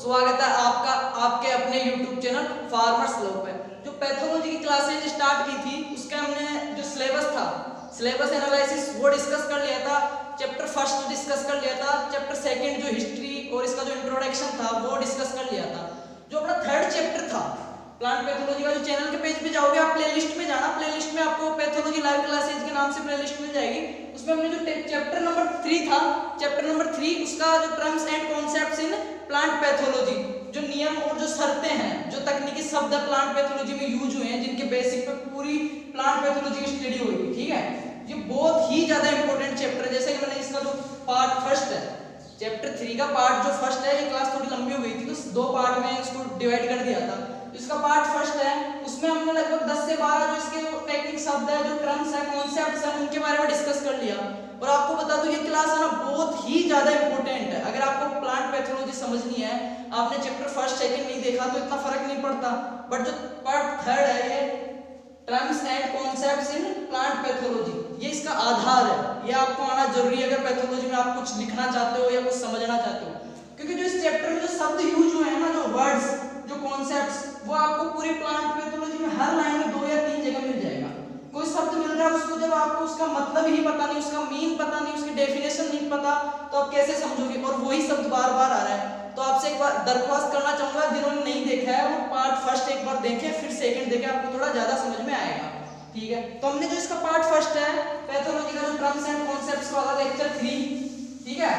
स्वागत है आपका आपके अपने YouTube चैनल फार्मर्स लॉ पे। जो पैथोलॉजी की क्लासेज स्टार्ट की थी उसका हमने जो सिलेबस था, सिलेबस एनालिसिस वो डिस्कस कर लिया था। चैप्टर फर्स्ट डिस्कस कर लिया था, चैप्टर सेकंड जो हिस्ट्री और इसका जो इंट्रोडक्शन था वो डिस्कस कर लिया था। जो अपना थर्ड चैप्टर था प्लांट पैथोलॉजी का, जो चैनल के पेज पे जाओगे आप प्लेलिस्ट में जाना, प्लेलिस्ट में आपको पैथोलॉजी लाइव क्लासेज के नाम से प्लेलिस्ट मिल जाएगी। उसमें हमने जो चैप्टर नंबर 3 था, चैप्टर नंबर 3 उसका जो terms and concepts in plant pathology, जो नियम और जो शर्तें हैं, जो तकनीकी शब्द प्लांट पैथोलॉजी में यूज हुए हैं, जिनके बेसिक पे पूरी प्लांट पैथोलॉजी की स्टडी होगी। ठीक है, ये बहुत ही ज्यादा इंपॉर्टेंट चैप्टर है। जैसे कि मैंने इसका जो पार्ट फर्स्ट है, चैप्टर 3 का पार्ट जो फर्स्ट है, ये क्लास थोड़ी लंबी हो गई थी तो 2 पार्ट में इसको डिवाइड कर दिया था। इसका पार्ट फर्स्ट है, उसमें हमने लगभग 10 से 12 जो इसके टेक्निक शब्द है, जो टर्म्स है, कॉन्सेप्ट्स है, उनके बारे में डिस्कस कर लिया। और आपको बता दूं ये क्लास है ना बहुत ही ज्यादा इंपॉर्टेंट है। अगर आपको प्लांट पैथोलॉजी समझनी है, आपने चैप्टर फर्स्ट सेकंड नहीं देखा तो इतना फर्क नहीं पड़ता, बट जो पार्ट थर्ड है ये terms and concepts in plant pathology, ये इसका आधार है। ये आपको आना जरूरी है अगर पैथोलॉजी में आप कुछ लिखना चाहते हो या कुछ समझना चाहते हो, क्योंकि जो इस चैप्टर में जो शब्द यूज हुए हैं ना, जो वर्ड्स, जो कॉन्सेप्ट्स, वो आपको पूरे प्लांट पैथोलॉजी में हर लाइन में 2 या 3 जगह मिल जाएगा। कोई शब्द मिल रहा है, उसको जब आपको उसका मतलब ही पता नहीं, उसका मीन पता नहीं, उसकी डेफिनेशन नहीं पता, तो आप कैसे समझोगे? और वही शब्द बार बार आ रहा है। तो आपसे एक बार दरख्वास्त करना चाहूंगा, जिन्होंने नहीं देखा है वो पार्ट फर्स्ट एक बार देखें, फिर सेकंड देखें, आपको थोड़ा ज्यादा समझ में आएगा। ठीक है, तो हमने जो इसका पार्ट फर्स्ट है पैथोलॉजी का, जो टर्म्स एंड कॉन्सेप्ट्स वाला लेक्चर 3, ठीक है,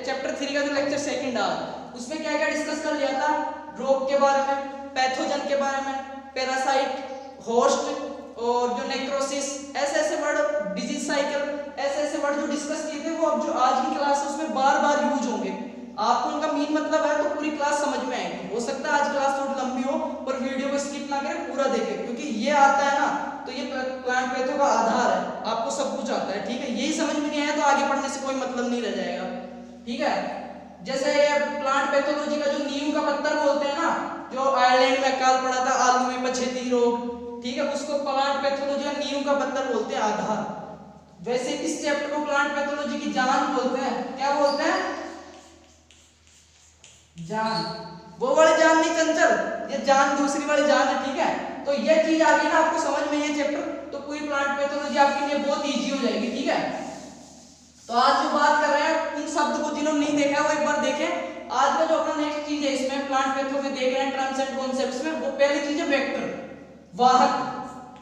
चैप्टर 3 का जो लेक्चर सेकंड आ, उसमें क्या क्या डिस्कस कर लिया था? रोग के बारे में, पैथोजन के बारे में, पैरासाइट, होस्ट और जो नेक्रोसिस, ऐसे वर्ड, डिजीज साइकिल, ऐसे वर्ड जो डिस्कस किए थे, वो अब जो आज की क्लास है उसमें बार बार यूज होंगे। आपको उनका मीन मतलब है तो पूरी क्लास समझ में आएगी। हो सकता है आज क्लास थोड़ी लंबी हो, पर वीडियो को स्किप ना करें, पूरा देखें, क्योंकि ये आता है ना तो ये प्लांट पैथो का आधार है, आपको सब कुछ आता है। ठीक है, यही समझ में नहीं आया तो आगे पढ़ने से कोई मतलब नहीं रह जाएगा। ठीक है, जैसे ये प्लांट पैथोलॉजी का जो नीम का पत्थर बोलते हैं ना, जो आयरलैंड में अकाल पड़ा था, आलू में पछेती रोग, ठीक है, उसको प्लांट पैथोलॉजी का नीम का पत्थर बोलते हैं, आधार। वैसे इस चैप्टर को प्लांट पैथोलॉजी की जान बोलते हैं। क्या बोलते हैं? जान। वो वाली जान नहीं चंचल, ये जान दूसरी वाली जान है। ठीक है, तो ये चीज आ गई ना आपको समझ में, ये चैप्टर, तो पूरी प्लांट पैथोलॉजी आपके लिए बहुत इजी हो जाएगी। ठीक है, तो आज जो बात कर रहे हैं उन शब्द को जिन्होंने नहीं देखा है वो एक बार देखें। आज का जो अपना नेक्स्ट चीज है इसमें प्लांट पैथो में देख रहे हैं टर्म्स एंड कॉन्सेप्ट्स में, वो पहली चीज है वेक्टर, वाहक।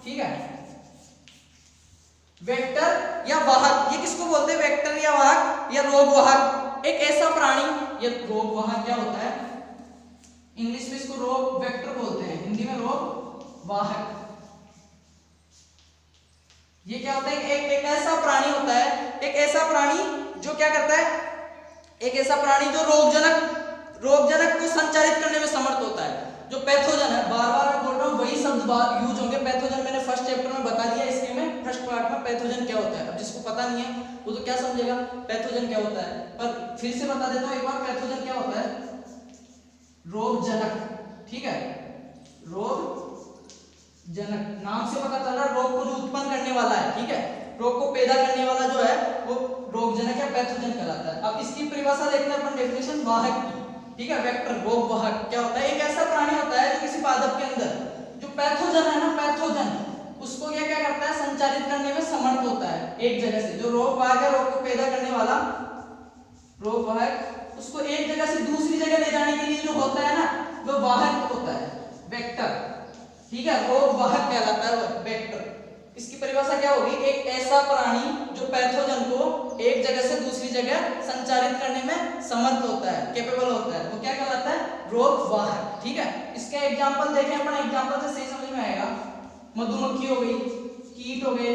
ठीक है, वेक्टर या वाहक, ये किसको बोलते हैं? वेक्टर या वाहक या रोग वाहक। एक ऐसा प्राणी, ये रोग वाहक क्या होता है? इंग्लिश में इसको रोग वेक्टर बोलते हैं, हिंदी में रोग वाहक। ये क्या होता है? एक ऐसा प्राणी होता है, एक ऐसा प्राणी जो क्या करता है, एक ऐसा प्राणी जो रोगजनक को संचारित करने में समर्थ होता है। जो पैथोजन है, बार बार मैं बोल रहा हूँ वही शब्द बार यूज होंगे। पैथोजन मैंने फर्स्ट चैप्टर में बता दिया, इसके में फर्स्ट पार्ट में पैथोजन क्या होता है। अब जिसको पता नहीं है वो तो क्या समझेगा पैथोजन क्या होता है, पर फिर से बता देता हूँ एक बार, पैथोजन क्या होता है? रोगजनक। ठीक है, रोगजनक, नाम से पता चल रहा है रोग को जो उत्पन्न करने वाला है। ठीक है, रोग को पैदा करने वाला जो है वो रोगजनक या पैथोजन कहलाता है। अब इसकी परिभाषा देखते हैं अपन, डेफिनेशन वाहक की। ठीक है, वेक्टर, रोग वाहक क्या होता है? एक ऐसा प्राणी होता है जो किसी पादप के अंदर जो पैथोजन है ना, पैथोजन, उसको ये क्या करता है? संचारित करने में समर्थ होता है एक जगह से। जो रोग वाहक है, रोग को पैदा करने वाला रोग वाहक, उसको एक जगह से दूसरी जगह ले जाने के लिए जो होता है ना, वो वाहक होता है, वेक्टर। ठीक है, रोग वाहक कहलाता है वो वेक्टर। इसकी परिभाषा क्या होगी? एक ऐसा प्राणी जो पैथोजन को एक जगह से दूसरी जगह संचारित करने में समर्थ होता है, कैपेबल होता है, वो क्या कहलाता है? रोग वाहक। ठीक है, इसके एग्जांपल देखें अपन, एग्जांपल से सही समझ में आएगा। मधुमक्खी हो गई, कीट हो गए,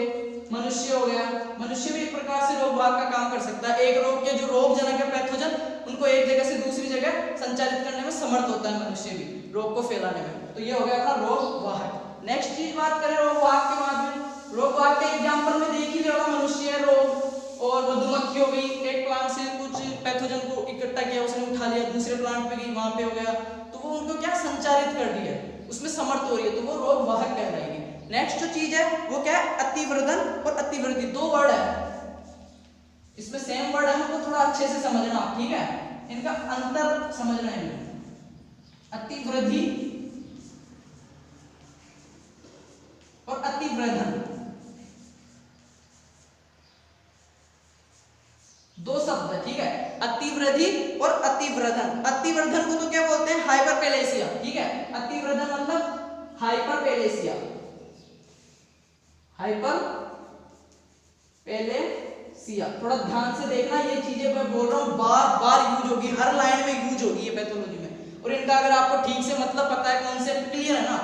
मनुष्य हो गया। मनुष्य भी एक प्रकार से रोग वाहक का काम कर सकता है। एक रोग के जो रोगजनक है पैथोजन, उनको एक जगह से दूसरी जगह संचारित करने में समर्थ होता है मनुष्य भी, रोग को फैलाने में। तो ये हो गया अपना रोग वाहक। नेक्स्ट चीज बात करें रोग वाहक के बाद में, रोग वाहक के एग्जांपल में देख ही लिया होगा, मनुष्य रोग और मधुमक्खी हो गई। एक प्लांट से कुछ पैथोजन को इकट्ठा किया, उसने उठा लिया, दूसरे प्लांट पे गई, वहां पे हो गया, तो वो उनको क्या संचारित कर दिया, उसमें समर्थ हो रही है, तो वो रोग वाहक कहलाएगी। नेक्स्ट जो चीज है वो क्या है? अतिवर्धन और अतिवृद्धि, 2 वर्ड है, इसमें सेम वर्ड है, उनको थोड़ा अच्छे से समझना। ठीक है, इनका अंतर समझना है। अतिवृद्धि और अतिवृद्धन, दो शब्द है, ठीक है। अतिवृद्धि और अतिवृद्धन। अतिवृद्धन को तो क्या बोलते हैं, हाइपरपेलेसिया, ठीक है। अतिवृद्धन मतलब हाइपरपेलेसिया, हाइपरपेलेसिया। थोड़ा ध्यान से देखना, ये चीजें मैं बोल रहा हूँ बार बार यूज होगी, हर लाइन में यूज होगी ये पैथोलॉजी में। और इनका अगर आपको ठीक से मतलब पता है, कॉन्सेप्ट क्लियर है ना,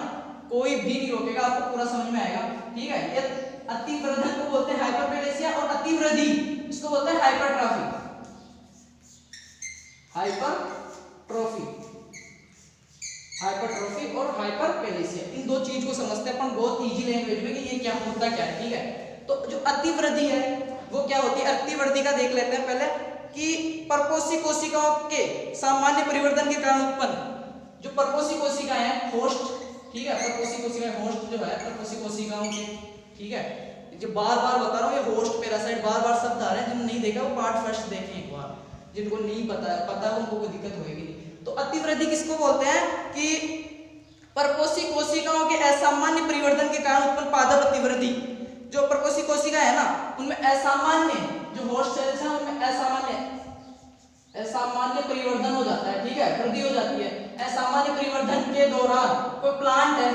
कोई भी नहीं रोकेगा, आपको पूरा समझ में आएगा, ठीक है। ये अतिवृद्धन को बोलते हैं हाइपरपेलेसिया और अतिवृद्धि इसको बोलते हैं हाइपरट्रॉफी, हाइपरट्रॉफी, हाइपरट्रॉफी और हाइपरपेलेसिया। इन दो चीज को समझते हैं अपन बहुत इजी लैंग्वेज में कि ये क्या होता क्या है, ठीक है। तो जो अतिवृद्धि है वो क्या होती है, अतिवृद्धि का देख लेते हैं पहले कि परपोषी कोशिकाओं के सामान्य परिवर्तन के कारण उत्पन्न जो परपोषी कोशिकाएं हैं, होस्ट, ठीक है। परपोषी कोशिकाएं होस्ट जो है परपोषी कोशिकाओं के, ठीक है। जो बार बार बता रहा हूँ ये होस्ट पैरासाइट बार बार शब्द आ रहे हैं, जिन्होंने नहीं देखा वो पार्ट फर्स्ट देखें एक बार, जिनको नहीं पता है उनको कोई दिक्कत होगी नहीं। तो अतिवृद्धि किसको बोलते हैं कि परपोषी कोशिकाओं के असामान्य परिवर्तन के कारण उत्पन्न पादप अतिवृद्धि। जो परपोषी कोशिका है ना उनमें असामान्य, जो होस्ट सेल्स हैं उनमें असामान्य परिवर्तन हो जाता है, ठीक है, वृद्धि हो जाती है। असामान्य परिवर्तन के दौरान कोई प्लांट है,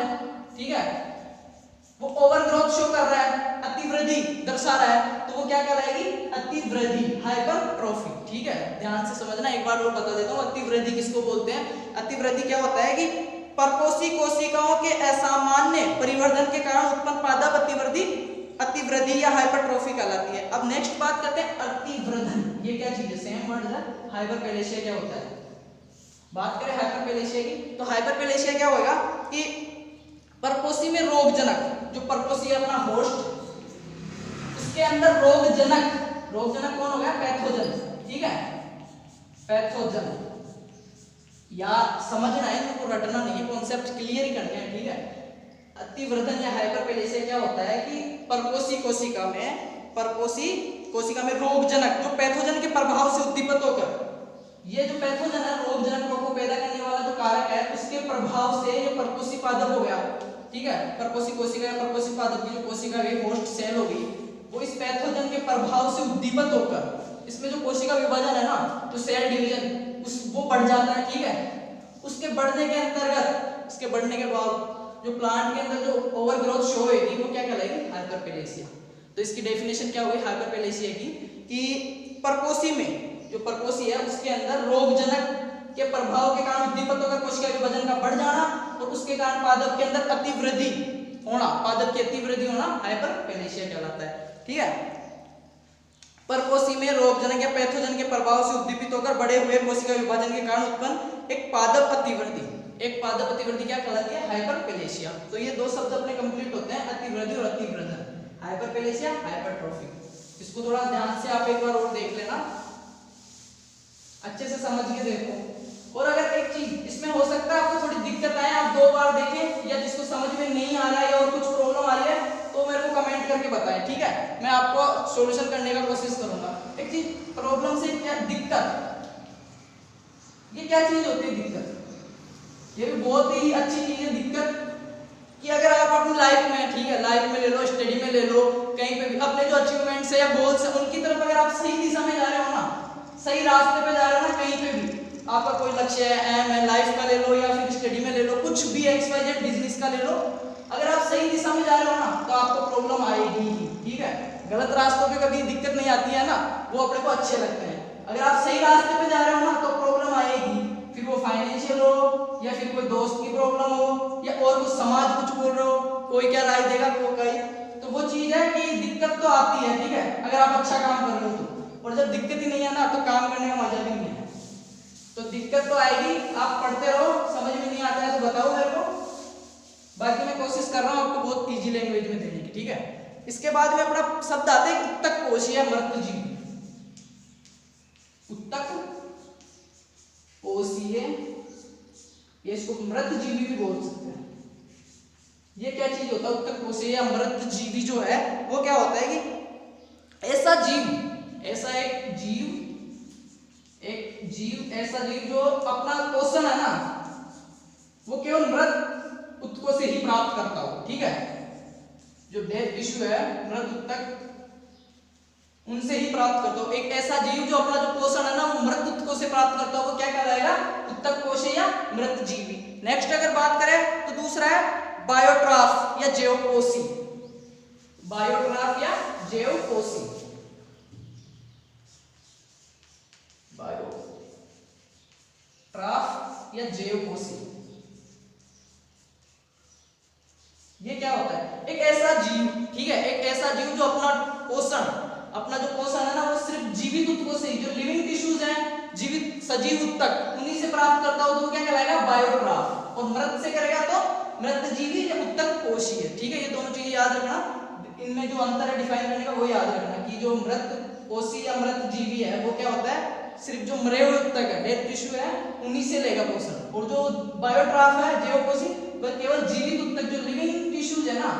ठीक है, वो ओवरग्रोथ शो कर रहा है, अतिवृद्धि दर्शा रहा है, तो वो क्या कहलाएगी, अतिवृद्धि, हाइपरट्रॉफी, ठीक है। ध्यान से समझना, एक बार और बता देता हूँ अतिवृद्धि किसको बोलते हैं। अतिवृद्धि क्या होता है कि परपोषी कोशिकाओं के असामान्य परिवर्तन के कारण उत्पन्न पादप अतिवृद्धि या हाइपरट्रॉफी कहलाती है। अब नेक्स्ट बात करते हैं अतिवृद्धन। ये क्या चीज है, सेम वर्ड है। हाइपरपेलेशिया क्या होता है, बात करें हाइपरपेलेशिया की, तो हाइपरपेलेशिया क्या होगा कि परपोषी में रोगजनक, जो परपोषी है अपना होस्ट, उसके अंदर रोगजनक कौन हो गया, पैथोजन, ठीक है, पैथोजन। या समझना है, इनको रटना नहीं है, कॉन्सेप्ट क्लियर ही करने हैं, ठीक है। अतिवृद्धन या हाइपरपेलेशिया क्या होता है कि परपोषी कोशिका में रोगजनक, जो पैथोजन के प्रभाव से उद्दीपित होकर, ये जो पैथोजन है रोगजनक रोग को पैदा करने वाला जो कारक है, उसके प्रभाव से ये परपोषी पादप हो गया, ठीक है। परपोषी कोशिका या परपोषी पादप की जो कोशिका गई, होस्ट सेल हो गई, वो इस पैथोजन के प्रभाव से उद्दीपित होकर, इसमें जो कोशिका विभाजन है ना, तो सेल डिवीजन वो बढ़ जाता है, ठीक है। उसके बढ़ने के अंतर्गत, उसके बढ़ने के बाद जो प्लांट के अंदर जो ओवरग्रोथ शो होगी वो क्या कहलाएगी, हाइपरपेलेशिया। तो इसकी डेफिनेशन क्या होगी हाइपरपेलेशिया की, कि परपोषी में, जो परपोषी है उसके अंदर रोगजनक के प्रभाव के कारण उद्दीपित होकर कोशिका विभाजन का बढ़ जाना और उसके कारण पादप के अंदर अतिवृद्धि होना, पादप की अतिवृद्धि होना हाइपरपेलेशिया कहलाता है, ठीक है। परपोषी में रोगजनक या पैथोजन के प्रभाव से उद्दीपित होकर बड़े हुए कोशिका विभाजन के कारण उत्पन्न एक पादप अतिवृद्धि क्या कहलाती है, हाइपरपेलेशिया। तो ये दो शब्द अपने कंप्लीट होते हैं, अतिवृद्धि और अतिवृद्धन, हाइपरपेलेशिया, हाइपरट्रॉफी। इसको थोड़ा ध्यान से आप एक बार और देख लेना, अच्छे से समझ के देखो। और अगर एक चीज इसमें हो सकता है आपको थोड़ी दिक्कत आए, आप दो बार देखें, या जिसको समझ में नहीं आ रहा है और कुछ प्रॉब्लम आ रही है तो मेरे को कमेंट करके बताएं, ठीक है, मैं आपको सॉल्यूशन करने का कोशिश करूंगा। एक चीज प्रॉब्लम से क्या दिक्कत, ये क्या चीज होती है दिक्कत, ये भी बहुत ही अच्छी चीज है दिक्कत, कि अगर आप अपनी लाइफ में, ठीक है, लाइफ में ले लो, स्टडी में ले लो, कहीं पे भी अपने जो अचीवमेंट्स है या गोल्स है उनकी तरफ अगर आप सही दिशा में जा रहे हो ना, सही रास्ते पे जा रहे हो ना, कहीं पे भी आपका कोई लक्ष्य है, एम है, लाइफ का ले लो या फिर स्टडी में ले लो, कुछ भी XYZ बिजनेस का ले लो, अगर आप सही दिशा में जा रहे हो ना तो आपको प्रॉब्लम आएगी ही, ठीक है। गलत रास्तों पे कभी दिक्कत नहीं आती है ना, वो अपने को अच्छे लगते हैं। अगर आप सही रास्ते पे जा रहे हो ना तो प्रॉब्लम आएगी, फिर वो फाइनेंशियल हो या फिर कोई दोस्त की प्रॉब्लम हो या और कुछ समाज कुछ बोल रहे हो, कोई क्या राय देगा कोई, तो वो चीज है कि दिक्कत तो आती है, ठीक है, अगर आप अच्छा काम कर रहे हो तो। और जब दिक्कत ही नहीं है ना तो काम करने का मजा भी नहीं है। तो दिक्कत तो आएगी, आप पढ़ते रहो, समझ में नहीं आता है तो बताओ मेरे को, बाकी मैं कोशिश कर रहा हूँ आपको बहुत इजी लैंग्वेज में देने की, ठीक है। इसके बाद में अपना शब्द आते हैं उत्तक कोशीय मृतजीवी, उत्तक कोशीय, ये इसको मृतजीवी भी बोल सकते हैं। ये क्या चीज होता है उत्तक कोशीय मृतजीवी, जो है वो क्या होता है कि ऐसा जीव जो अपना पोषण है ना, वो केवल मृत ऊतकों से ही प्राप्त करता हो, ठीक है। जो डेड टिश्यू है मृत ऊतक उनसे ही प्राप्त करता हो। एक ऐसा जीव जो अपना जो पोषण है ना वो मृत ऊतकों से प्राप्त करता हो, वो क्या कहलाएगा, ऊतक कोशी या मृत जीवी। नेक्स्ट अगर बात करें तो दूसरा है बायोट्राफ या जैवकोशी। बायोट्राफ या जैवकोशी, बायोट्राफ या जैवकोशी, ये क्या होता है, एक ऐसा जीव, ठीक है, एक ऐसा जीव जो अपना जो पोषण है ना वो सिर्फ जीवित ऊतकों से, जो लिविंग टिश्यूज हैं, जीवित सजीव ऊतक, उन्हीं से प्राप्त करता हो तो क्या कहलाएगा, बायोट्राफ। और मृत से करेगा तो मृत जीवी या ऊतक कोशी है, ठीक है। ये दोनों चीजें याद रखना, इनमें जो अंतर है डिफाइन करने का वो याद रखना कि जो मृत कोशी या मृत जीवी है वो क्या होता है, सिर्फ जो मरे हुए ऊतक है, डेड टिश्यू है, उन्हीं से लेगा पोषण। और जो बायोट्राफ है जैवकोशी वह केवल जीवित ऊतक, जो लिविंग टिश्यूज है ना,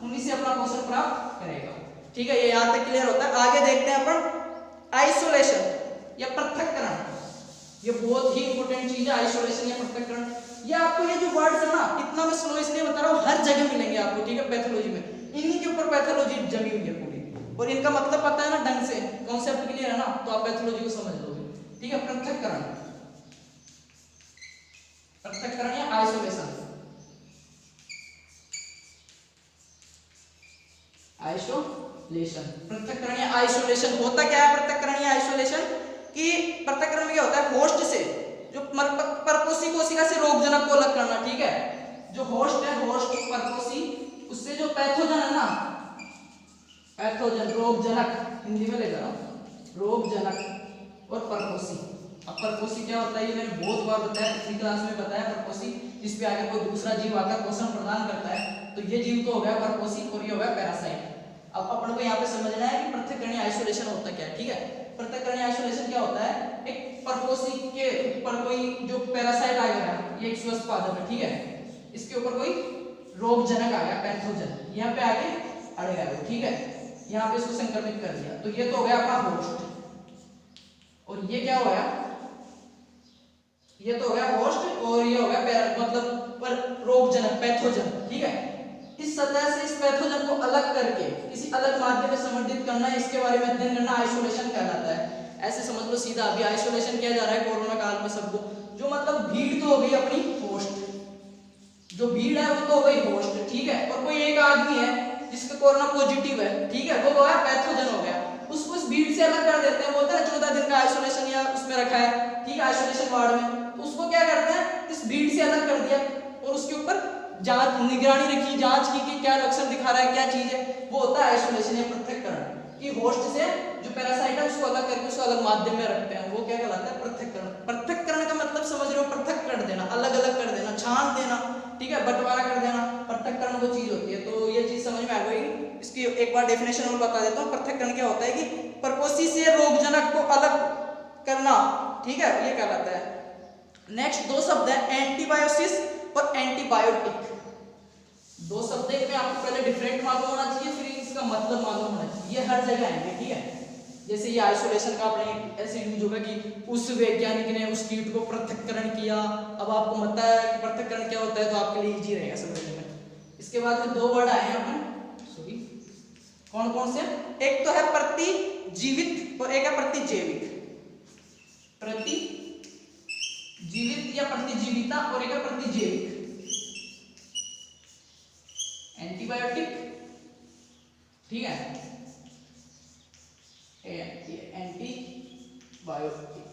उन्हीं से अपना पोषण प्राप्त करेगा, ठीक है। ये यहाँ तक क्लियर होता है। आगे देखते हैं अपन आइसोलेशन या पृथक्करण। ये बहुत ही इंपॉर्टेंट चीज है, आइसोलेशन या पृथक्करण। ये आपको ये जो वर्ड्स है ना, इतना मैं स्लो इसलिए बता रहा हूँ, हर जगह मिलेंगे आपको, ठीक है, पैथोलॉजी में। इन्हीं के ऊपर पैथोलॉजी जमी हुई है पूरी, और इनका मतलब पता है ना ढंग से, कॉन्सेप्ट क्लियर है ना, तो आप पैथोलॉजी को समझ लोगे, ठीक है। पृथक्करण या आइसोलेशन। आइसोलेशन, पृथक्करण या आइसोलेशन होता क्या है, पृथक्करण या आइसोलेशन कि पृथक्करण में क्या होता है, होस्ट से जो परपोषी कोशिका से रोगजनक को अलग करना, ठीक है। जो होस्ट है, होस्ट परपोषी, उससे जो पैथोजन है ना, पैथोजन रोगजनक, हिंदी में ले जा रहा हूं, रोगजनक और परपोषी। अब परपोषी क्या होता है ये मैंने बहुत बार बताया, पिछली क्लास में बताया परपोषी, जिस पे आगे कोई दूसरा जीव आकर पोषण प्रदान करता है, तो ये जीव तो हो गया परपोषी और ये हो गया पैरासाइट। अब अपन को यहाँ पे समझना है कि पृथक्करण आइसोलेशन होता क्या है, ठीक है। पृथक्करण आइसोलेशन क्या होता है, एक परपोषी के ऊपर कोई जो पैरासाइट आ गया, ये एक स्वस्थ पादप है, ठीक है, इसके ऊपर कोई रोगजनक आ गया, पैथोजन, यहाँ पे आके अड़ गया, ठीक है, यहाँ पे इसको संक्रमित कर दिया, तो ये तो हो गया अपना होस्ट। और ये क्या हो गया, ये तो हो गया होस्ट, और ये हो गया मतलब पर रोगजनक, पैथोजन, ठीक है। इस सतह से इस पैथोजन को अलग करके किसी अलग माध्यम में संवर्धित करना, इसके बारे में अध्ययन करना आइसोलेशन कहलाता है। ऐसे समझ लो सीधा, अभी आइसोलेशन किया जा रहा है कोरोना काल में सबको, जो मतलब भीड़ तो हो गई अपनी होस्ट, जो भीड़ है वो तो हो गई होस्ट, ठीक है। और कोई एक आदमी है जिसका कोरोना पॉजिटिव है, ठीक है, वो है पैथोजन हो गया, उसको इस भीड़ से अलग कर देते हैं, बोलते हैं 14 दिन का आइसोलेशन या उसमें रखा है, ठीक है, आइसोलेशन वार्ड में, तो उसको क्या करते हैं, इस भीड़ से अलग कर दिया और उसके ऊपर जांच, निगरानी रखी, जांच की कि क्या लक्षण दिखा रहा है, क्या चीज है, वो होता है आइसोलेशन या पृथक्करण। कि होस्ट से जो पैरासाइट है उसको अलग करके उसको अलग माध्यम में रखते हैं, वो क्या कहलाता है, पृथक्करण। पृथक्करण का मतलब समझ रहे हो, पृथक कर देना, अलग अलग कर देना, छान देना, ठीक है, बंटवारा कर देना, पृथक्करण वो चीज होती है। तो ये चीज समझ में आ गई। इसकी एक बार डेफिनेशन और बता देता हूँ। पृथक्करण क्या होता है कि परपोषी से रोगजनक को अलग करना, ठीक है, ये कहलाता है। नेक्स्ट दो शब्द है एंटीबायोसिस और एंटीबायोटिक। दो शब्द में आपको पहले डिफरेंट मालूम होना चाहिए, फिर इसका मतलब मालूम होना चाहिए, ये हर जगह आएंगे, ठीक है। जैसे ये आइसोलेशन का आपने ऐसे यूज होगा कि उस वैज्ञानिक ने उस कीट को पृथक्करण किया, अब आपको पता है कि पृथक्करण क्या होता है, तो आपके लिए इजी रहेगा समझने में। इसके बाद में दो वर्ड आए हैं अपन, सॉरी, कौन कौन से, एक तो है प्रतिजीवित और एक है प्रतिजैविक। प्रतिजीवित या प्रतिजीविता और एक है प्रतिजैविक। एंटीबायोटिक, ठीक है, एंटीबायोटिक,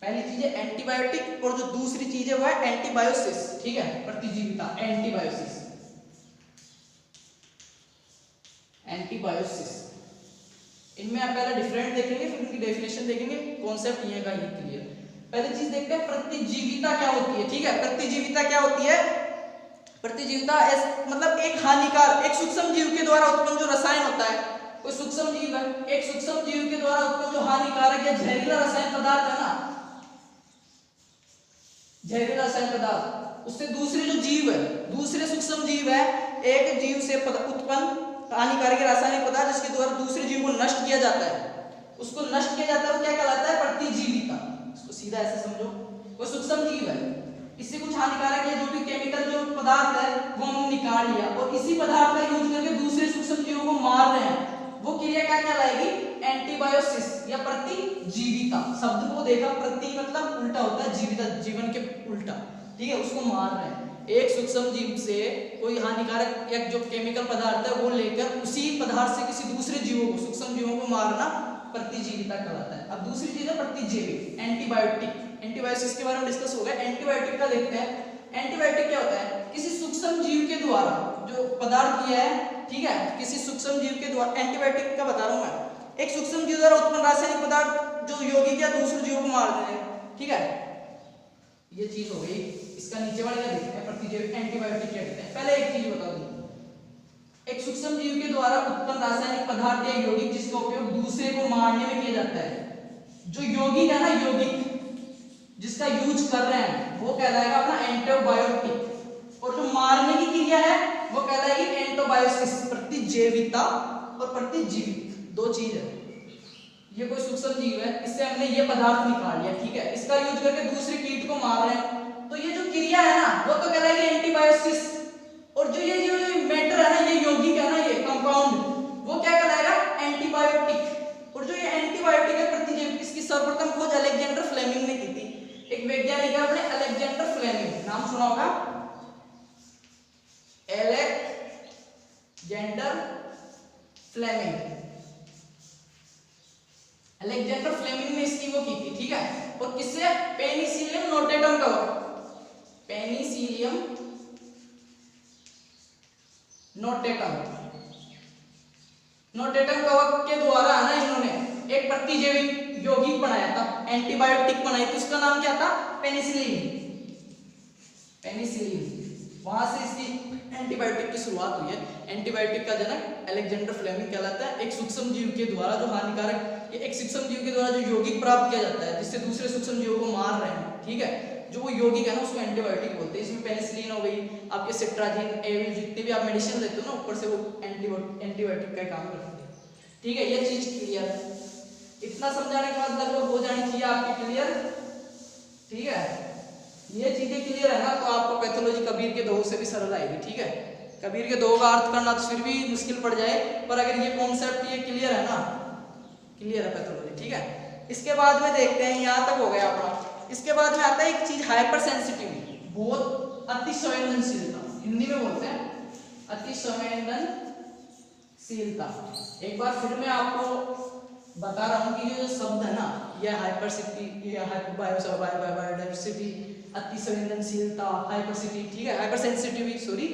पहली चीज है एंटीबायोटिक और जो दूसरी चीज है वो है एंटीबायोसिस, ठीक है, प्रतिजीविता, एंटीबायोसिस, एंटीबायोसिस। इनमें आप पहले डिफरेंट देखेंगे, फिर उनकी डेफिनेशन देखेंगे, कॉन्सेप्ट ये का ये क्लियर। पहली चीज देखते हैं प्रतिजीविता क्या होती है, ठीक है। प्रतिजीविता क्या होती है, प्रतिजीविता मतलब एक हानिकारक, एक सूक्ष्म जीव के द्वारा उत्पन्न जो रसायन होता है, कोई सूक्ष्म जीव है, एक सूक्ष्म जीव के द्वारा उत्पन्न जो हानिकारक या जहरीला रसायन पदार्थ है ना, जहरीला रसायन पदार्थ, उससे दूसरे जो जीव है, दूसरे सूक्ष्म जीव है, एक जीव से उत्पन्न हानिकारक रासायनिक पदार्थ जिसके द्वारा दूसरे जीव को नष्ट किया जाता है, उसको नष्ट किया जाता है, वो क्या कहलाता है, प्रतिजीविता। इसको सीधा ऐसे समझो, कोई सूक्ष्म जीव है, इससे कुछ हानिकारक या जो भी केमिकल जो पदार्थ है वो हमने निकाल लिया और इसी पदार्थ का यूज करके दूसरे सूक्ष्म जीवों को मार रहे हैं, वो क्रिया क्या कहलाएगी? एंटीबायोसिस या प्रतिजीविता। शब्द को देखा, प्रति मतलब उल्टा होता है, जीविता जीवन के उल्टा, ठीक है, उसको मार रहे हैं। एक सूक्ष्म जीव से कोई हानिकारक या जो केमिकल पदार्थ है वो लेकर उसी पदार्थ से किसी दूसरे जीवों को, सूक्ष्म जीवों को मारना प्रतिजीविता कहलाता है। अब दूसरी चीज है प्रतिजैविक, एंटीबायोटिक। एंटीबायोसिस के बारे में डिस्कस हो गया, एंटीबायोटिक का देखते हैं। एंटीबायोटिक क्या होता है? किसी सूक्ष्म जीव के द्वारा जो पदार्थ दिया है, ठीक है, किसी सूक्ष्म जीव के द्वारा, एंटीबायोटिक का बता रहा हूं मैं, एक सूक्ष्म जीव द्वारा उत्पन्न रासायनिक पदार्थ जो यौगिक या दूसरे जीवों को मार देते हैं, ठीक है, ये चीज हो गई। इसका नीचे वाले का देखते हैं, प्रतिजैविक एंटीबायोटिक क्या कहते हैं। पहले एक चीज बता दूं, एक सूक्ष्म जीव के द्वारा उत्पन्न रासायनिक पदार्थ या यौगिक जिसका उपयोग दूसरे को मारने में किया जाता है। जो यौगिक है ना, यौगिक जिसका यूज कर रहे हैं वो कहलाएगा अपना एंटीबायोटिक, और जो मारने की क्रिया है वो कहलाएगी एंटीबायोसिस। प्रतिजैविता और प्रतिजीवित दो चीज है। ये कोई सूक्ष्म जीव है, इससे हमने ये पदार्थ निकाल लिया, ठीक है, इसका यूज करके दूसरे कीट को मार रहे हैं, तो ये जो क्रिया है ना वो तो कहलाएगी एंटीबायोसिस। और जो ये जो मैटर है ना, ये यौगिक है ना, ये कंपाउंड, वो क्या कहलाएगा? एंटीबायोटिक। और जो ये एंटीबायोटिक है प्रतिजैविक, इसकी सर्वप्रथम खोज अलेक्जेंडर फ्लेमिंग ने की थी। एक वैज्ञानिक है अपने अलेक्जेंडर फ्लेमिंग, नाम सुना होगा, अलेक्जेंडर फ्लेमिंग। अलेक्जेंडर फ्लेमिंग ने इसकी वो की थी, ठीक है, और किससे? पेनिसिलियम नोटेटम कवक, पेनिसिलियम नोटेटम कवक के द्वारा है ना इन्होंने एक प्रतिजैविक यौगिक बनाया था, एंटीबायोटिक बनाई थी, उसका नाम क्या था? पेनिसिलिन। वहां से इसकी एंटीबायोटिक की शुरुआत हुई है। एंटीबायोटिक का जनक अलेक्जेंडर फ्लेमिंग कहलाता है। एक सूक्ष्म जीव के द्वारा जो हानिकारक, एक सूक्ष्म जीव के द्वारा जो यौगिक प्राप्त किया जाता है जिससे दूसरे सूक्ष्म जीवों को मार रहे हैं, ठीक है, जो वो यौगिक है ना उसको एंटीबायोटिक बोलते हैं। इसमें पेनिसिलिन हो गई, आपके सिट्राजिन, एविल, जितने भी आप मेडिसिन लेते हो ना ऊपर से वो एंटीबायोटिक का काम करते हैं, ठीक है। ये चीज क्लियर, इतना समझाने के बाद लगभग हो जानी चाहिए आपकी क्लियर, ठीक है। ये चीजें क्लियर है ना तो आपको पैथोलॉजी कबीर के दोह से भी सरल आएगी, ठीक है। कबीर के दोह का अर्थ करना तो फिर भी मुश्किल पड़ जाए, पर अगर ये कॉन्सेप्ट ये क्लियर है ना, क्लियर है पैथोलॉजी, ठीक है। इसके बाद में देखते हैं, यहाँ तक हो गया अपना। इसके बाद में आता है एक चीज हाइपर सेंसिटिविटी, बहुत अति संवेदनशीलता, हिंदी में बोलते हैं अति संवेदनशीलता। एक बार फिर मैं आपको बता रहा हूँ कि ये जो शब्द है ना, ये हाइपरसिटी, ये बायोडाइवर्सिटी, अति संवेदनशीलता, हाइपरसिटी, ठीक है, हाइपर सेंसिटिविटी, सॉरी,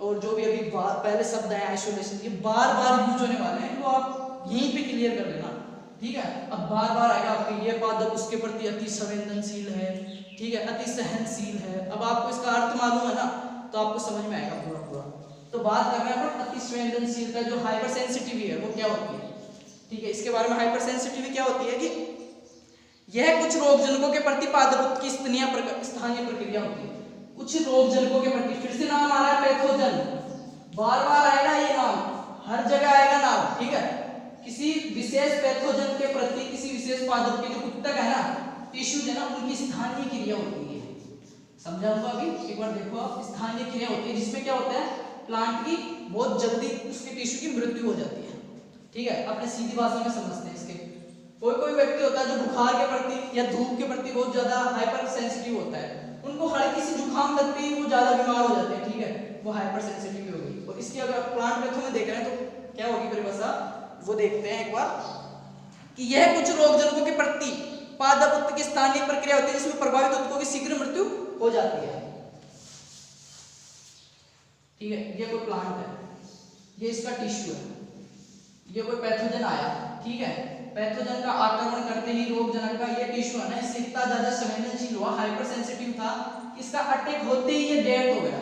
और जो भी अभी पहले शब्द है आइसोलेशन, ये बार बार यूज होने वाले हैं, तो आप यहीं पे क्लियर कर लेना, ठीक है। अब बार बार आएगा आपके ये पादप उसके प्रति अति संवेदनशील है, ठीक है, अति सहनशील है। अब आपको इसका अर्थ मालूम है ना तो आपको समझ में आएगा पूरा पूरा। तो बात कर रहे हैं अपन अति संवेदनशीलता, जो हाइपर सेंसिटिविटी है वो क्या होती है, ठीक है। इसके बारे में हाइपर सेंसिटिविटी क्या होती है कि यह कुछ रोगजनकों के प्रति पादप की स्थानीय प्रक्रिया होती है। कुछ रोगजनकों के प्रति, फिर से नाम आ रहा है पैथोजन, बार बार आएगा ये नाम, हर जगह आएगा नाम, ठीक है। किसी विशेष पैथोजन के प्रति, किसी विशेष पादप के जो ऊतक है ना, टिश्यूज है ना, उनकी स्थानीय क्रिया होती है। समझाऊंगा अभी, एक बार देखो आप, स्थानीय क्रिया होती है जिसमें क्या होता है, प्लांट की बहुत जल्दी उसके टिश्यू की मृत्यु हो जाती है, ठीक है। अपने सीधी भाषा में समझते हैं इसके। कोई व्यक्ति होता है जो बुखार के प्रति या धूप के प्रति बहुत ज्यादा हाइपर सेंसिटिव होता है, उनको हल्की सी जुकाम लगती है वो ज्यादा बीमार हो जाते हैं, ठीक है, वो हाइपर सेंसिटिव हो गई। और इसकी अगर प्लांट पैथो में देख रहे हैं तो क्या होगी परिभाषा, वो देखते हैं एक बार कि यह कुछ रोगजनकों के प्रति पादप ऊतक की स्थानीय प्रक्रिया होती है जिसमें प्रभावित ऊतकों की शीघ्र मृत्यु हो जाती है, ठीक है। ये कोई प्लांट है, ये इसका टिश्यू है, ये कोई पैथोजन आया, ठीक है, पैथोजन का आक्रमण करते ही रोगजनक का ये टिश्यू है ना, इससे इतना ज्यादा संवेदनशील हुआ, हाइपर सेंसिटिव था, इसका अटैक होते ही ये डेथ हो गया,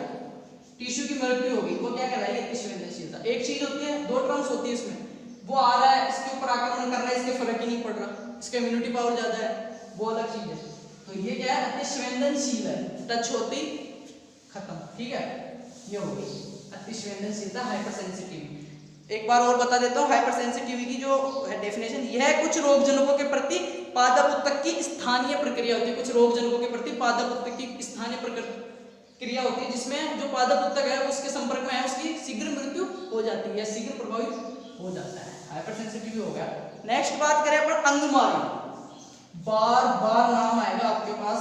टिश्यू की मृत्यु होगी, वो क्या कहलाएगी, अति संवेदनशीलता। एक चीज होती है, दो टर्म्स होती है इसमें, वो आ रहा है इसके ऊपर आक्रमण कर रहा है, इसके फर्क ही नहीं पड़ रहा, इसका इम्यूनिटी पावर ज्यादा है, वो अलग चीज है। तो ये क्या है, अति संवेदनशील है, टच होते ही खत्म, ठीक है, ये हो गई अति संवेदनशीलता, हाइपर सेंसिटिव। एक बार और बता देता हूँ हाइपर सेंसिटिविटी की जो डेफिनेशन, यह कुछ रोगजनकों के प्रति पादप ऊतक की स्थानीय प्रक्रिया होती है। कुछ रोगजनकों के प्रति पादप ऊतक की स्थानीय क्रिया होती है जिसमें जो पादप उत्तक है उसके संपर्क में है उसकी शीघ्र मृत्यु हो जाती है, शीघ्र प्रभावित हो जाता है, हाइपरसेंसिटिव हो गया। नेक्स्ट बात करें अपन अंगमारी, बार बार नाम आएगा आपके पास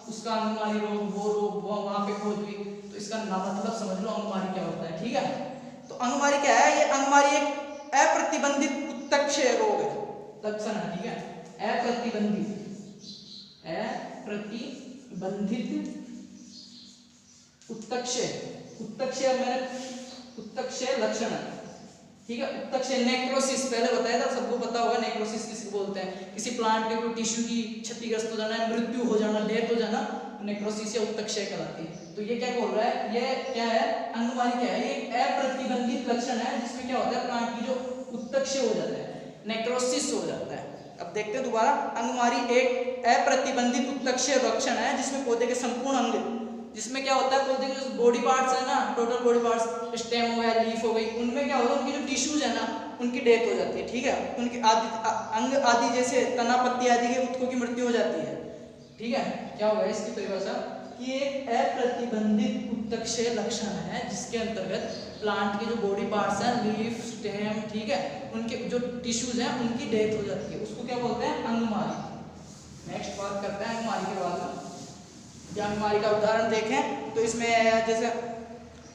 उसका, अंगमारी रोग, वो रोग, वो वहां पे खोज हुई, तो इसका नाम मतलब समझ लो अंगमारी क्या होता है, ठीक है। तो अंगमारी क्या है, ये अंगमारी एक अप्रतिबंधित उत्तक्षय रोग है, लक्षण है, ठीक है, अप्रतिबंधित उत्तक्षय, उत्तक्षय मैंने उत्तक्षय लक्षण है, ठीक है। उत्तक्षय नेक्रोसिस पहले बताया था, सबको पता होगा नेक्रोसिस किसको बोलते हैं, किसी प्लांट के कोई टिश्यू की क्षतिग्रस्त हो जाना, मृत्यु हो जाना, डेथ हो जाना, नेक्रोसिस या उत्तक्षय कहलाती है। तो ये क्या बोल रहा है, ये क्या है, अंगमारी क्या है, ये अप्रतिबंधित लक्षण है जिसमें क्या होता है प्लांट की जो उत्तक्षय हो जाता है, नेक्रोसिस हो जाता है। अब देखते हैं दोबारा, अंगमारी एक अप्रतिबंधित उत्तक्षय लक्षण है जिसमें पौधे के संपूर्ण अंग, जिसमें क्या होता है पौधे के जो बॉडी पार्ट्स है ना, टोटल बॉडी पार्ट्स, स्टेम हो गया, लीफ हो गई, उनमें क्या होता है उनकी जो टिश्यूज है ना उनकी डेथ हो जाती है, ठीक है, उनकी अंग आदि जैसे तना पत्ती आदि के उत्तकों की मृत्यु हो जाती है, ठीक है। क्या होगा इसकी परिभाषा कि एक अप्रतिबंधित उत्तक्षय लक्षण है जिसके अंतर्गत प्लांट के जो बॉडी पार्ट्स हैं, लीफ, स्टेम, ठीक है, उनके जो टिश्यूज हैं उनकी डेथ हो जाती है, उसको क्या बोलते हैं, अंगमारी। नेक्स्ट बात करते हैं अंगमारी के बाद में। अंगमारी का उदाहरण देखें तो इसमें जैसे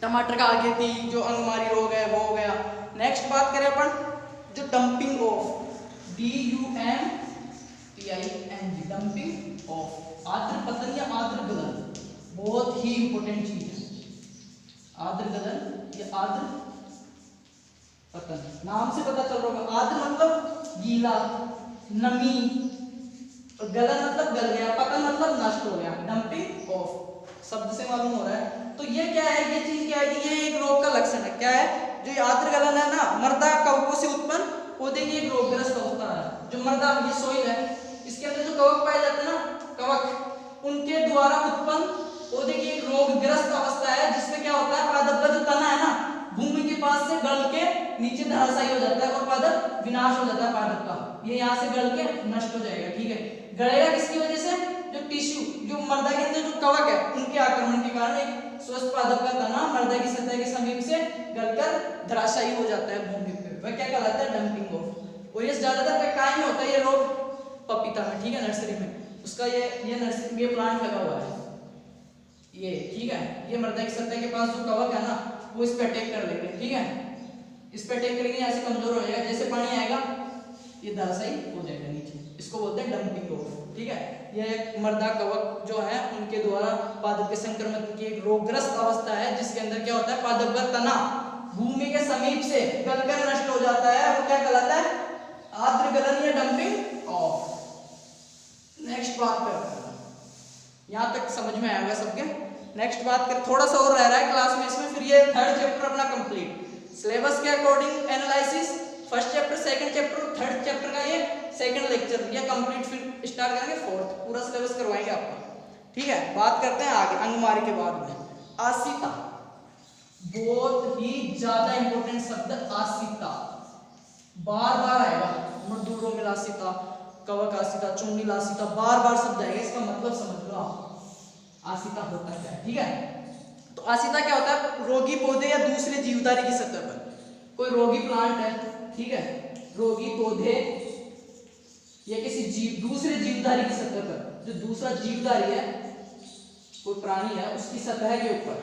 टमाटर का आगे थी जो अंगमारी रोग है वो हो गया। नेक्स्ट बात करें अपन जो dumping of, DUMPING, dumping of, आर्द्र पतन या आर्द्र गलन, बहुत ही इंपॉर्टेंट चीज है, आर्द्र गलन या आर्द्र पतन, नाम से पता चल रहा होगा, आर्द्र मतलब गीला, नमी, और गलन मतलब गल गया, पतन मतलब नष्ट हो गया, डंपिंग ऑफ शब्द से मालूम हो रहा है। तो ये क्या है, ये चीज क्या है कि ये एक रोग का लक्षण है, क्या है, जो ये आर्द्र गलन है ना, मृदा कवकों से उत्पन्न पौधे की एक रोगग्रस्त अवस्था है, जो मृदा ये सोइल है इसके अंदर जो कवक पाए जाते हैं ना, कवक, उनके द्वारा उत्पन्न पौधे की एक रोगग्रस्त अवस्था है जिसमें क्या होता है पादप का जो तना है ना भूमि के पास से गल के नीचे धराशायी हो जाता है और पादप विनाश हो जाता है पादप का, ये यहाँ से गल के नष्ट हो जाएगा, ठीक है। गलेगा किसकी वजह से, जो टिश्यू, जो मृदा के अंदर जो कवक है उनके आक्रमण के कारण एक स्वस्थ पादप का तना मृदा की सतह के समीप से गलकर धराशायी हो जाता है भूमि पे, वह क्या कहलाता है, डंपिंग ऑफ। और ये ज्यादातर काय में होता है ये रोग, पपीता में, ठीक है, नर्सरी में, उसका ये नर्सरी में प्लांट लगा हुआ है ये, ठीक है, ये मृदा की सतह के पास जो कवक है ना वो इस पे अटैक कर लेंगे, ठीक है, इस पे अटैक करेंगे, ऐसे कमजोर हो जाएगा, जैसे पानी आएगा ये धराशायी हो जाएगा नीचे, इसको बोलते हैं डंपिंग ऑफ, ठीक है। यह एक मृदा कवक जो है उनके द्वारा पादप के संक्रमण की एक रोगग्रस्त अवस्था है जिसके अंदर क्या होता है पादप का तना भूमि के समीप से गलकर नष्ट हो जाता है, वो क्या कहलाता है, आर्द्र गलन या डंपिंग ऑफ। नेक्स्ट बात करते हैं, यहाँ तक समझ में आएगा सबके। नेक्स्ट बात करें, थोड़ा सा और रह रहा है क्लास में इसमें, फिर ये थर्ड चैप्टर अपना कंप्लीट, सिलेबस के according analysis, first chapter, second chapter, third chapter का ये सेकंड लेक्चर या कंप्लीट, फिर स्टार्ट करेंगे फोर्थ, पूरा सिलेबस करवाएंगे आपका, ठीक है। बात करते हैं आगे अंगमारी के बाद में आसिता, बहुत ही ज्यादा इंपॉर्टेंट शब्द आसिता, बार बार आएगा, मृदुरोमिल आसिता, कवक आसिता, चुंडिल आसिता, बार बार शब्द आएगा, इसका मतलब समझ लो आप आसिता होता क्या है, ठीक है। तो आसिता क्या होता है, रोगी पौधे या दूसरे जीवधारी की सतह पर, कोई रोगी प्लांट है, ठीक है, रोगी पौधे या किसी दूसरे जीवधारी की सतह पर, जो दूसरा जीवधारी है कोई प्राणी है उसकी सतह के ऊपर,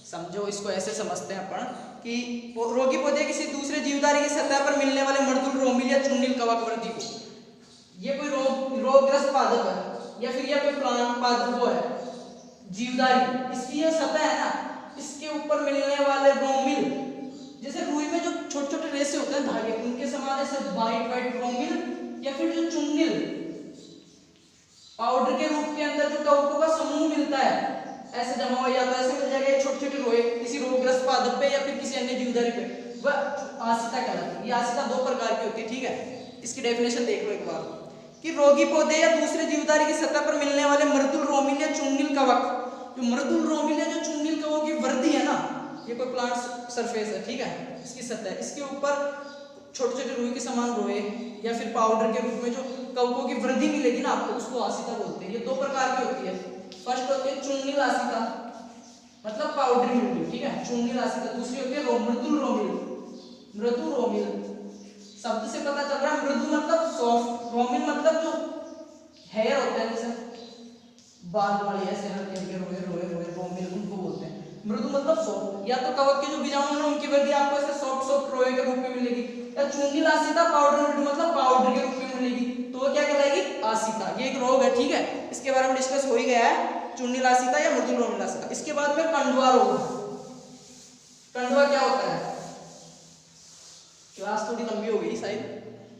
समझो इसको ऐसे समझते हैं अपन कि रोगी पौधे किसी दूसरे जीवधारी की सतह पर मिलने वाले मृदुल रोमिल या चुंडिल कवक वृद्धि को, ये कोई रोगग्रस्त पादप है या फिर यह कोई प्लांट पादप है जीवधारी, इसकी ये सतह है ना, इसके ऊपर मिलने वाले रोमिल, जैसे रुई में जो छोटे छोटे रेशे होते हैं धागे, उनके समान ऐसे वाइट वाइट रोमिल या फिर जो चुंडिल पाउडर के रूप के अंदर जो कवकों का समूह मिलता है ऐसे जमा हो जाता है, ऐसे मिल जाएगा छोटे छोटे रोए किसी रोगग्रस्त पादप पे या फिर किसी अन्य जीवधारी पे, वह आसिता कहलाती है। ये आसिता दो प्रकार की होती है, ठीक है, इसकी डेफिनेशन देख लो एक बार कि रोगी पौधे या दूसरे जीवधारी की सतह पर मिलने वाले मृदुल रोमिल या चुंडिल कवक, जो मृदुल रोमिल या जो चुंडिल कवक की वृद्धि है ना, ये कोई प्लांट सरफेस है, ठीक है, इसकी सतह, इसके ऊपर छोटे छोटे रुई के समान रोए या फिर पाउडर के रूप में जो कवकों की वृद्धि मिलेगी ना आपको, उसको आसिता बोलते हैं। ये दो प्रकार की होती है, फर्स्ट होती है चुंडिल आसिता, मतलब पाउडरी मिल्ड्यू, ठीक है। चूर्णी लासिता। दूसरी होती है मृदुल रोमिल, मृदु रोमिल। शब्द से पता चल रहा है मृदु मतलब सॉफ्ट, रोमिल मतलब जो हेयर होता है जैसे बाल वाली ऐसे हल्के हल्के रोए रोए रोए रोमिल उनको बोलते हैं। मृदु मतलब सॉफ्ट, या तो कवक के जो बीजाणु हैं उनकी वृद्धि आपको ऐसे सॉफ्ट सॉफ्ट रोए के रूप में मिलेगी, या चूंगी लासिता पाउडर मिल्ड्यू मतलब पाउडर के रूप में मिलेगी, तो वो क्या कहलाएगी आसिता। ये एक रोग है, ठीक है, इसके बारे में डिस्कस हो ही गया है, चूंगी लासिता या मृदुल रोमिल लासिता। इसके बाद में कंडवा रोग। कंडवा क्या होता है, क्लास थोड़ी लंबी हो गई शायद,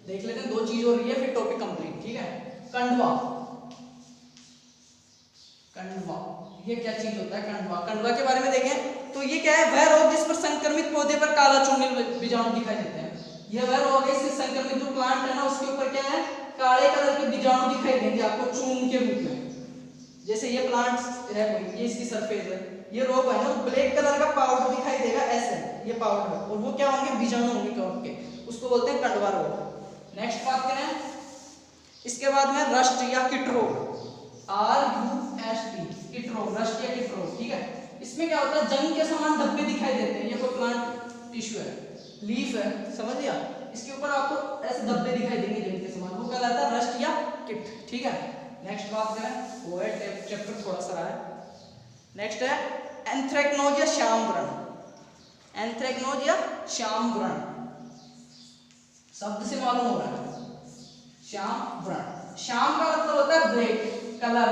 देख लेते हैं, 2 चीज हो रही है फिर टॉपिक कंप्लीट, ठीक है। कंडवा, कंडवा ये क्या चीज होता है कंडवा। कंडवा के बारे में देखें तो ये क्या है, वह रोग जिस पर संक्रमित पौधे पर काला चूर्णिल बीजाणु दिखाई देते हैं। यह वह रोग है, इससे संक्रमित जो प्लांट है ना उसके ऊपर क्या है, काले कलर के बीजाणु दिखाई देंगे आपको चूर्ण के रूप में। जैसे ये प्लांट है, ये इसकी सरफेस है, ये रोग है ना, ब्लैक कलर का पाउडर दिखाई देगा ऐसे, ये पाउडर, और वो क्या होंगे, बीजाणु होंगे कवक के, उसको बोलते हैं कंडवा रोग। नेक्स्ट बात करें, इसके बाद में रस्ट या किट रोग, RUST, किट रोग, रस्ट या किट रोग, ठीक है। इसमें क्या होता है, जंग के समान धब्बे दिखाई देते हैं। ये कोई प्लांट टिश्यू है, लीफ है, समझ लिया, इसके ऊपर आपको ऐसे धब्बे दिखाई देंगे जंग के समान, वो कहलाता है रस्ट या किट, ठीक है। नेक्स्ट बात करें, वो है चैप्टर थोड़ा सा रहा है। नेक्स्ट है एंथ्रेक्नोज या श्याम व्रण। एंथ्रेक्नोज या श्याम व्रण, शब्द से मालूम हो रहा है, श्याम व्रण। श्याम का मतलब होता है ब्लैक कलर,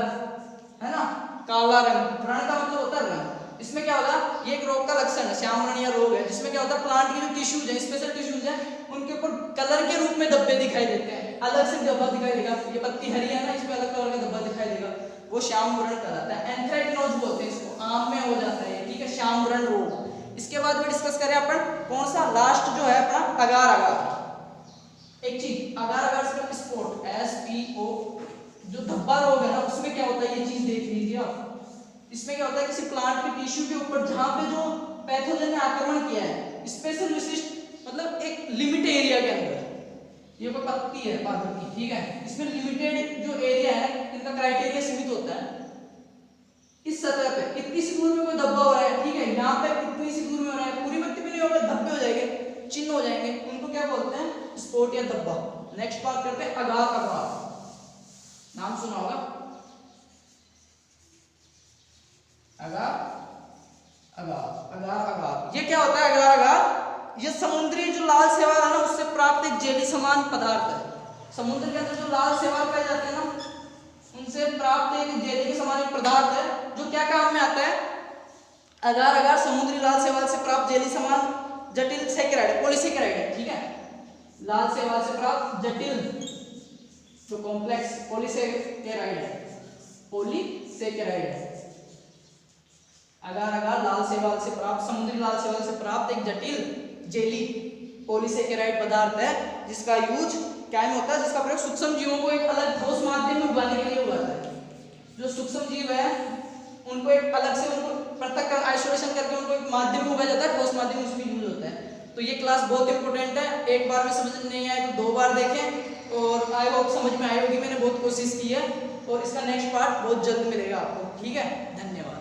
है ना, काला रंग, व्रण का मतलब होता है रंग। इसमें क्या होगा, ये एक रोग का लक्षण है, श्याम व्रण या रोग है, जिसमें क्या होता है, प्लांट के जो टिश्यूज है, स्पेशल टिश्यूज है, उनके ऊपर कलर के रूप में धब्बे दिखाई देते हैं, अलग से धब्बा दिखाई देगा। ये पत्ती हरी है ना, इसमें अलग कलर का धब्बा दिखाई देगा, वो श्याम व्रण कहलाता है। एंथ्रेक्नोज बोलते हैं इसको, आम में हो जाता है, ठीक है, श्याम व्रण रोग। इसके बाद में डिस्कस करें अपन कौन सा, लास्ट जो है अपना अगार अगार। एक चीज अगार अगार से स्पॉट, SPO, जो धब्बा रोग है ना, उसमें क्या होता है, ये चीज देख लीजिए आप। इसमें क्या होता है, किसी प्लांट के टिश्यू के ऊपर जहां पे जो पैथोजन ने आक्रमण किया है, स्पेशल विशिष्ट मतलब एक लिमिट एरिया के अंदर, ये कोई पत्ती है पादप की, ठीक है, इसमें लिमिटेड जो एरिया है, इनका क्राइटेरिया सीमित होता है, इस सतह पे इतनी सी दूर में कोई धब्बा हो रहा है, ठीक है, यहाँ पे इतनी सी दूर में हो रहा है, पूरी पत्ती पे नहीं होगा, धब्बे हो जाएंगे, चिन्ह हो जाएंगे, उनको क्या बोलते हैं, स्पॉट या धब्बा। नेक्स्ट बात करते हैं अगार अगार, नाम सुना होगा, अगार अगार अगार अगार। ये क्या होता है अगार अगार, ये समुद्री जो लाल शैवाल है ना, उससे प्राप्त एक जेली समान पदार्थ है। समुद्र के अंदर जो लाल शैवाल पाए जाते हैं ना, उनसे प्राप्त एक जेली के समान एक पदार्थ है, जो क्या काम में आता है, अगार अगार समुद्री लाल शैवाल से प्राप्त जेली समान जटिल सैकेराइड, पॉलीसैकेराइड है, ठीक है, लाल शैवाल से प्राप्त जटिल जो कॉम्प्लेक्स पॉलीसैकेराइड है, पॉलीसैकेराइड है। अगार अगार लाल शैवाल से प्राप्त, समुद्री लाल शैवाल से प्राप्त एक जटिल जेली पॉलीसैकेराइड पदार्थ है, जिसका यूज क्या में होता है, जिसका प्रयोग सूक्ष्म जीवों को एक अलग ठोस माध्यम में उगाने के लिए हुआ है। जो सूक्ष्म जीव है उनको एक अलग से, उनको पृथक कर आइसोलेशन करके उनको एक माध्यम में उगाया जाता है, ठोस माध्यम उसमें यूज होता है। तो ये क्लास बहुत इंपॉर्टेंट है, एक बार में समझ नहीं आए तो 2 बार देखें, और आई होप समझ में आई होगी, मैंने बहुत कोशिश की है, और इसका नेक्स्ट पार्ट बहुत जल्द मिलेगा आपको, ठीक है, धन्यवाद।